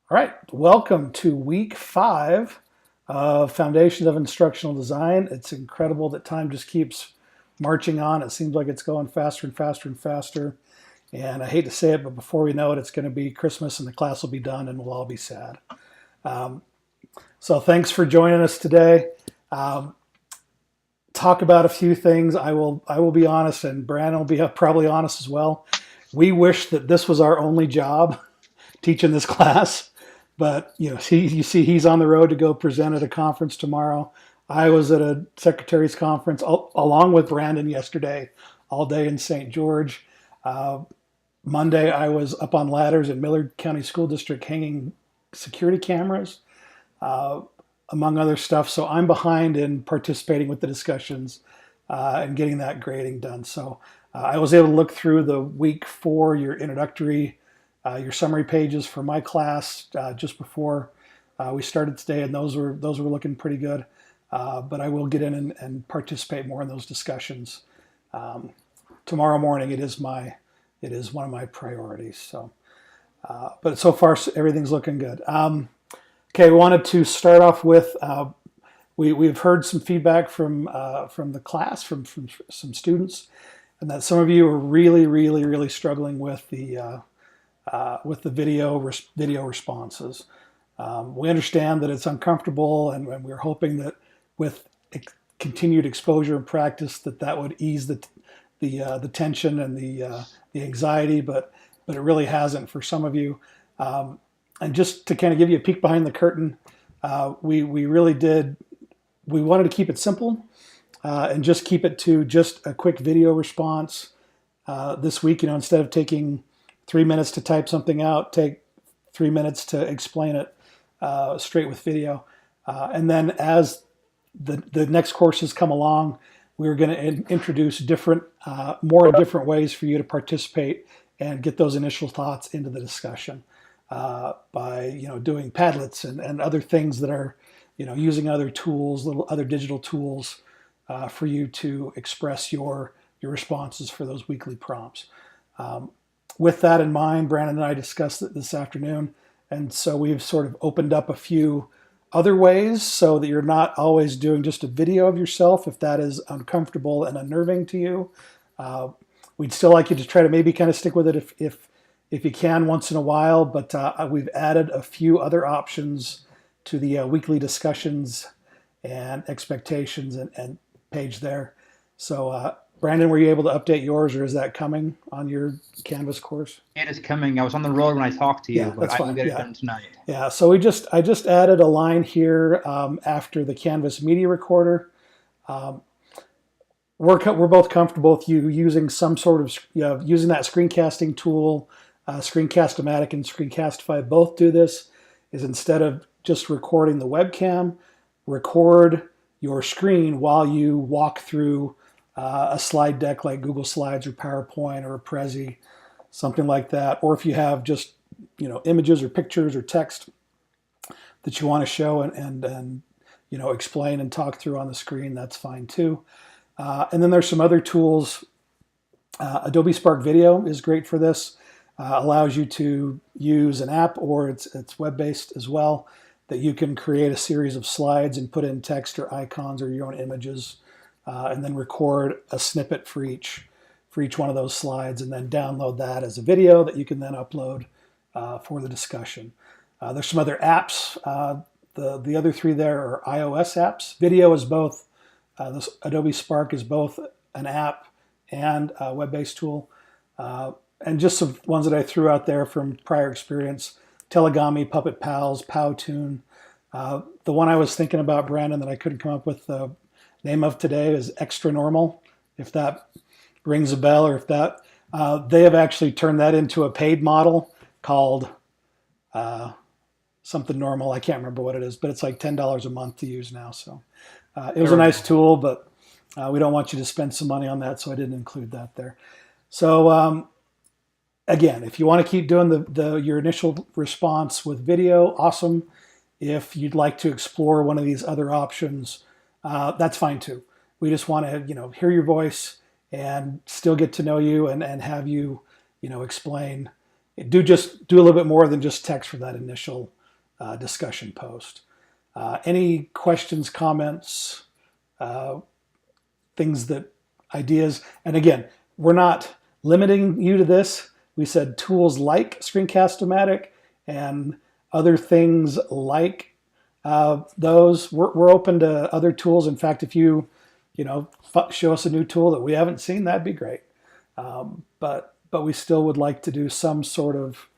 All right, welcome to week 5 of Foundations of Instructional Design. It's incredible that time just keeps marching on. It seems like it's going faster and faster and faster. And I hate to say it, but before we know it, it's going to be Christmas and the class will be done and we'll all be sad. So thanks for joining us today. Talk about a few things. I will be honest, and Brandon will be probably honest as well. We wish that this was our only job, teaching this class. But you see, he's on the road to go present at a conference tomorrow. I was at a secretary's conference along with Brandon yesterday, all day in St. George. Monday, I was up on ladders in Millard County School District hanging security cameras, among other stuff. So I'm behind in participating with the discussions and getting that grading done. So I was able to look through the week 4, your introductory, your summary pages for my class just before we started today, and those were looking pretty good. But I will get in and participate more in those discussions tomorrow morning. It is one of my priorities. So, but so far everything's looking good. Okay, we wanted to start off with we've heard some feedback from the class from some students, and that some of you are really struggling with the video responses. We understand that it's uncomfortable, and we're hoping that with continued exposure and practice that would ease the tension and the anxiety, but it really hasn't for some of you. And just to kind of give you a peek behind the curtain, we wanted to keep it simple and just keep it to just a quick video response this week. Instead of taking 3 minutes to type something out, take 3 minutes to explain it straight with video. And then as the next courses come along, we're going to introduce more different ways for you to participate and get those initial thoughts into the discussion by doing Padlets and other things that are using other tools, other digital tools for you to express your responses for those weekly prompts. With that in mind, Brandon and I discussed it this afternoon, and so we've sort of opened up a few other ways so that you're not always doing just a video of yourself if that is uncomfortable and unnerving to you. We'd still like you to try to maybe kind of stick with it if you can once in a while, but we've added a few other options to the weekly discussions and expectations and page there. So Brandon, were you able to update yours, or is that coming on your Canvas course? It is coming. I was on the road when I talked to you, Yeah, but I will get it Yeah. done tonight. Yeah, so I just added a line here after the Canvas Media Recorder. We're both comfortable with you using some sort of using that screencasting tool. Screencast-O-Matic and Screencastify both do this. Is instead of just recording the webcam, record your screen while you walk through a slide deck like Google Slides or PowerPoint or a Prezi, something like that. Or if you have just images or pictures or text that you want to show and explain and talk through on the screen, that's fine too. And then there's some other tools. Adobe Spark Video is great for this. Allows you to use an app, or it's web-based as well, that you can create a series of slides and put in text or icons or your own images, and then record a snippet for each one of those slides, and then download that as a video that you can then upload for the discussion. There's some other apps. The other 3 there are iOS apps. Video is both. This Adobe Spark is both an app and a web-based tool. And just some ones that I threw out there from prior experience: Telegami, Puppet Pals, Powtoon. The one I was thinking about, Brandon, that I couldn't come up with the name of today is Extra Normal, if that rings a bell, or if that they have actually turned that into a paid model called something normal. I can't remember what it is, but it's like $10 a month to use now. So it was a nice tool, but we don't want you to spend some money on that, so I didn't include that there. So again, if you want to keep doing your initial response with video, awesome. If you'd like to explore one of these other options, that's fine too. We just want to hear your voice and still get to know you and have you explain. Do a little bit more than just text for that initial discussion post. Any questions, comments, things that ideas, and again, we're not limiting you to this. We said tools like Screencast-O-Matic and other things like those. We're open to other tools. In fact, if you show us a new tool that we haven't seen, that'd be great. But we still would like to do some sort of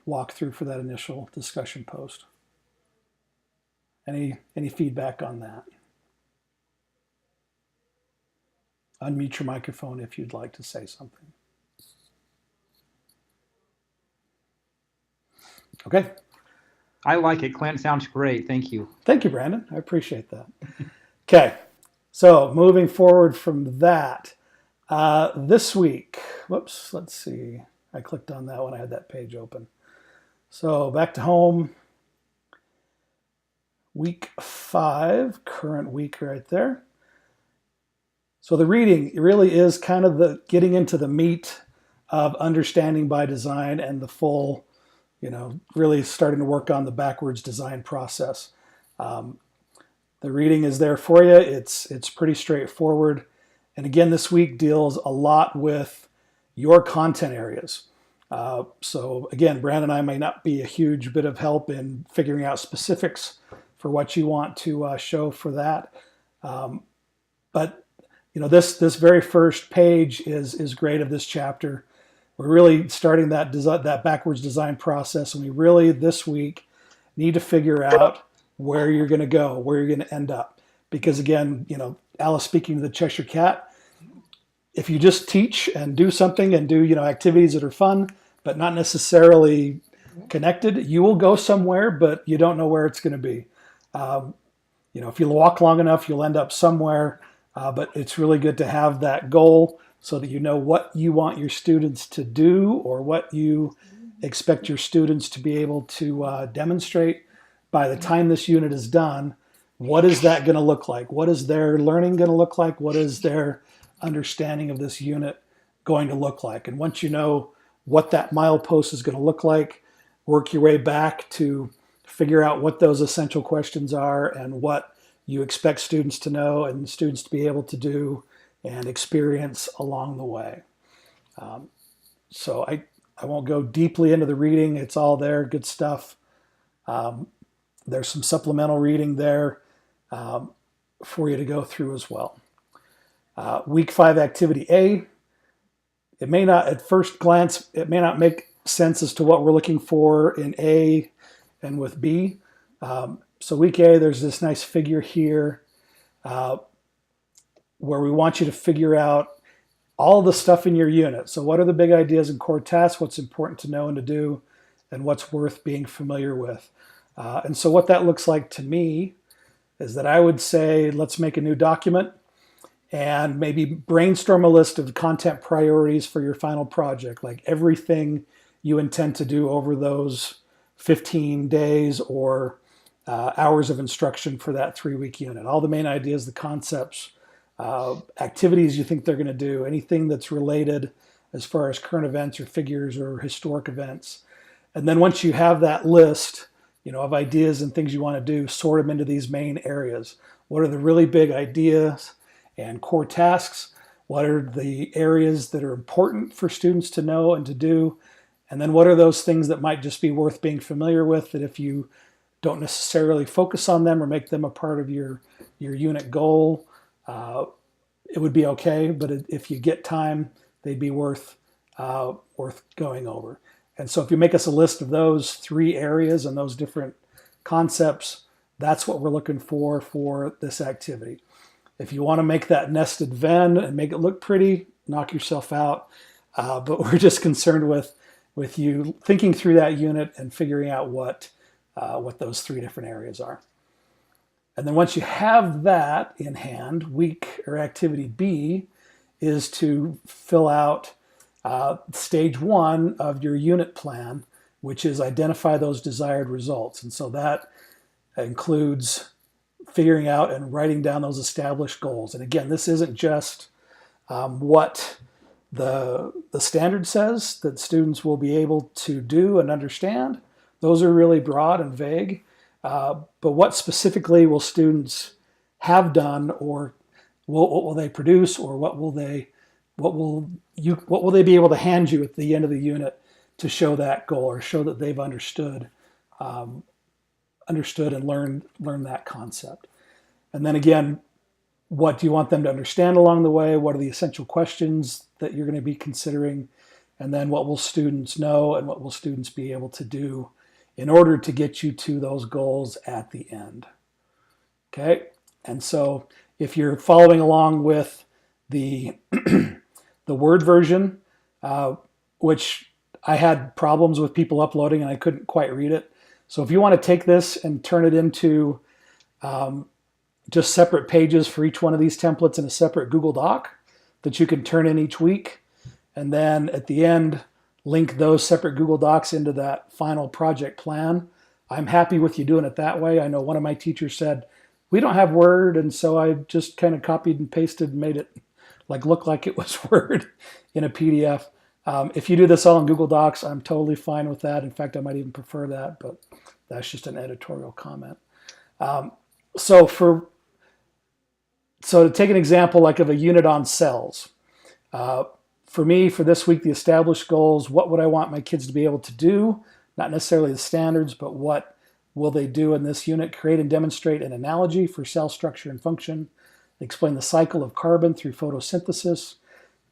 walkthrough for that initial discussion post. Any feedback on that? Unmute your microphone if you'd like to say something. Okay. I like it. Clint, sounds great. Thank you. Thank you, Brandon. I appreciate that. Okay. So moving forward from that, this week, whoops, let's see. I clicked on that when I had that page open. So back to home. Week 5, current week right there. So the reading really is kind of the getting into the meat of understanding by design and the full, really starting to work on the backwards design process. The reading is there for you. It's pretty straightforward. And again, this week deals a lot with your content areas. So again, Brandon and I may not be a huge bit of help in figuring out specifics for what you want to show for that. But this very first page is great of this chapter. We're really starting that backwards design process, and we really this week need to figure out where you're going to go, where you're going to end up. Because again, Alice speaking to the Cheshire Cat, if you just teach and do something and do activities that are fun but not necessarily connected, you will go somewhere, but you don't know where it's going to be. If you walk long enough, you'll end up somewhere. But it's really good to have that goal so that you know what you want your students to do or what you expect your students to be able to demonstrate by the time this unit is done. What is that going to look like? What is their learning going to look like? What is their understanding of this unit going to look like? And once you know what that milepost is going to look like, work your way back to figure out what those essential questions are and what you expect students to know and students to be able to do and experience along the way. So I won't go deeply into the reading. It's all there, good stuff. There's some supplemental reading there for you to go through as well. Week 5 activity A. It may not, at first glance, it may not make sense as to what we're looking for in A and with B. So week A, there's this nice figure here where we want you to figure out all the stuff in your unit. So what are the big ideas and core tasks, what's important to know and to do, and what's worth being familiar with. And so what that looks like to me is that I would say, let's make a new document and maybe brainstorm a list of content priorities for your final project, like everything you intend to do over those 15 days or hours of instruction for that 3-week unit. All the main ideas, the concepts, activities you think they're going to do, anything that's related as far as current events or figures or historic events. And then once you have that list, of ideas and things you want to do, sort them into these main areas. What are the really big ideas and core tasks? What are the areas that are important for students to know and to do? And then what are those things that might just be worth being familiar with that if you don't necessarily focus on them or make them a part of your unit goal, it would be okay. But if you get time, they'd be worth going over. And so if you make us a list of those 3 areas and those different concepts, that's what we're looking for this activity. If you want to make that nested Venn and make it look pretty, knock yourself out. But we're just concerned with you thinking through that unit and figuring out what those 3 different areas are. And then once you have that in hand, week or activity B is to fill out stage 1 of your unit plan, which is identify those desired results. And so that includes figuring out and writing down those established goals. And again, this isn't just what the standard says that students will be able to do and understand, Those are really broad and vague. But what specifically will students have done, or what will they produce, or what will they be able to hand you at the end of the unit to show that goal or show that they've understood and learned that concept. And then again, what do you want them to understand along the way? What are the essential questions that you're going to be considering? And then what will students know and what will students be able to do in order to get you to those goals at the end? Okay. And so if you're following along with the the Word version, which I had problems with people uploading and I couldn't quite read it. So if you want to take this and turn it into just separate pages for each one of these templates in a separate Google Doc that you can turn in each week, and then at the end, link those separate Google Docs into that final project plan, I'm happy with you doing it that way. I know one of my teachers said, we don't have Word, and so I just kind of copied and pasted and made it look like it was Word in a PDF. If you do this all in Google Docs, I'm totally fine with that. In fact, I might even prefer that, but that's just an editorial comment. So to take an example like of a unit on cells, for me, for this week, the established goals, what would I want my kids to be able to do? Not necessarily the standards, but what will they do in this unit? Create and demonstrate an analogy for cell structure and function. Explain the cycle of carbon through photosynthesis.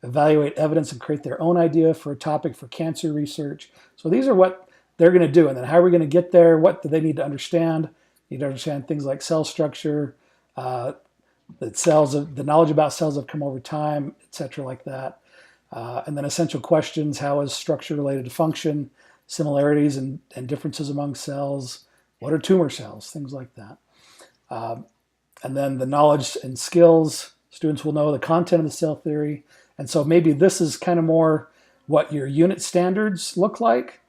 Evaluate evidence and create their own idea for a topic for cancer research. So these are what they're going to do. And then how are we going to get there? What do they need to understand? You need to understand things like cell structure, the knowledge about cells have come over time, etc., like that. And then essential questions: how is structure related to function? Similarities and differences among cells. What are tumor cells? Things like that. And then the knowledge and skills. Students will know the content of the cell theory. And so maybe this is kind of more what your unit standards look like.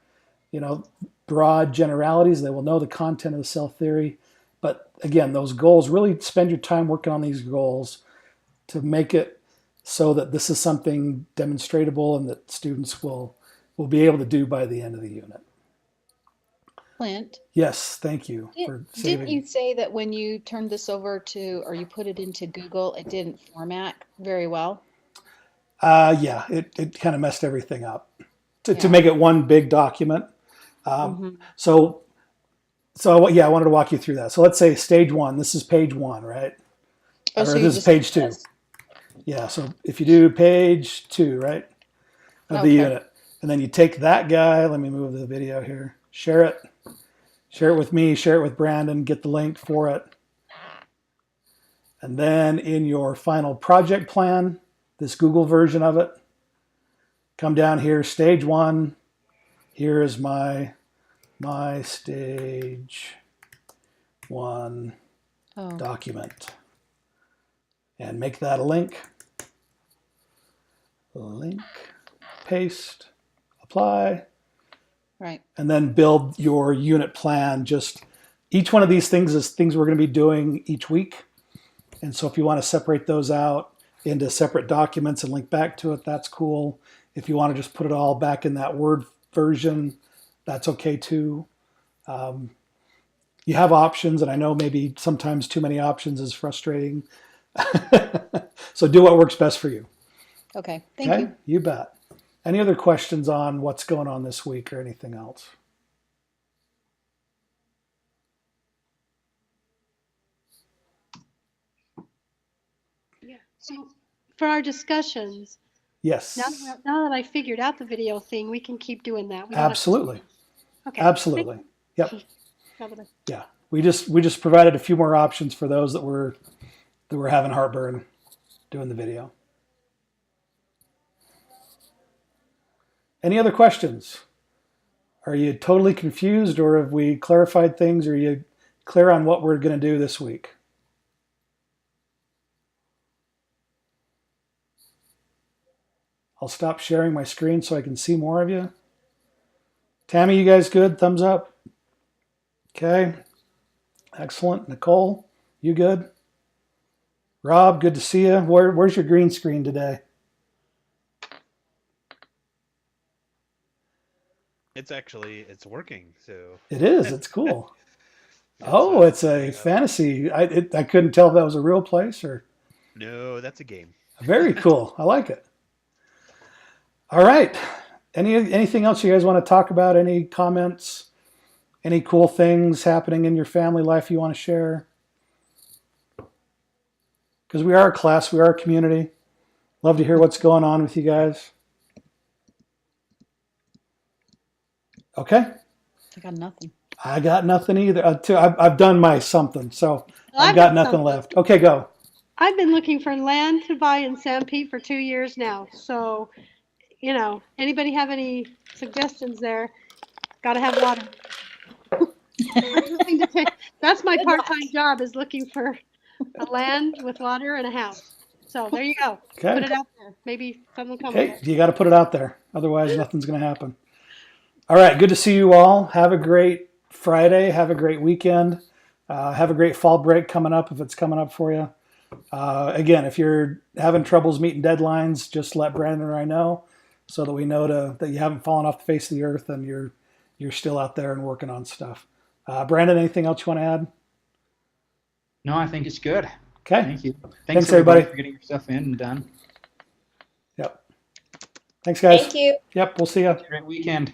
Broad generalities. They will know the content of the cell theory. But again, those goals, really spend your time working on these goals to make it so that this is something demonstratable and that students will be able to do by the end of the unit. Clint, Yes, thank you for saving. didn't you say that when you turned this over to, or you put it into Google, it didn't format very well? Yeah, it kind of messed everything up to make it one big document. So yeah, I wanted to walk you through that. So let's say stage one. This is page one, right? Oh, Or so this is page two. Yeah. So if you do page two, right, of the unit, and then you take that guy. Let me move the video here. Share it with me. Share it with Brandon. Get the link for it. And then in your final project plan, this Google version of it, come down here, stage one. Here is my stage one document. And make that a link. Link, paste, apply. Right. And then build your unit plan. Just each one of these things is things we're going to be doing each week. And so if you want to separate those out into separate documents and link back to it, that's cool. If you want to just put it all back in that Word version, that's okay too. You have options, and I know maybe sometimes too many options is frustrating. So do what works best for you. Okay, thank you. You bet. Any other questions on what's going on this week or anything else? Yeah. So for our discussions, Yes. now that I figured out the video thing, we can keep doing that. We don't Absolutely. Okay. Absolutely. Yep. Now that Yeah. We just provided a few more options for those that were having heartburn doing the video. Any other questions? Are you totally confused, or have we clarified things? Are you clear on what we're going to do this week? I'll stop sharing my screen so I can see more of you. Tammy, you guys good? Thumbs up. Okay. Excellent. Nicole, you good? Rob, good to see you. Where's your green screen today? It's working. So It is. It's cool. it's It's a setting up. fantasy. I couldn't tell if that was a real place or No, that's a game. very cool. I like it. All right. Anything else you guys want to talk about? Any comments? Any cool things happening in your family life you want to share? Because we are a class, we are a community. Love to hear what's going on with you guys. Okay. I got nothing. I got nothing either. I've done my something, so I've I've got got nothing something. left. Okay, go. I've been looking for land to buy in San Pete for 2 years now. So, anybody have any suggestions there? Got to have water. That's my part-time job, is looking for a land with water and a house. So there you go. Put Okay. it out there. Maybe something will come of Hey, it. you got to put it out there. Otherwise, nothing's going to happen. All right. Good to see you all. Have a great Friday. Have a great weekend. Have a great fall break coming up if it's coming up for you. Again, if you're having troubles meeting deadlines, just let Brandon or I know so that we know that you haven't fallen off the face of the earth and you're still out there and working on stuff. Brandon, anything else you want to add? No, I think it's good. Okay. Thank you. Thanks, everybody. For getting your stuff in and done. Yep. Thanks, guys. Thank you. Yep. We'll see you. Have a great weekend.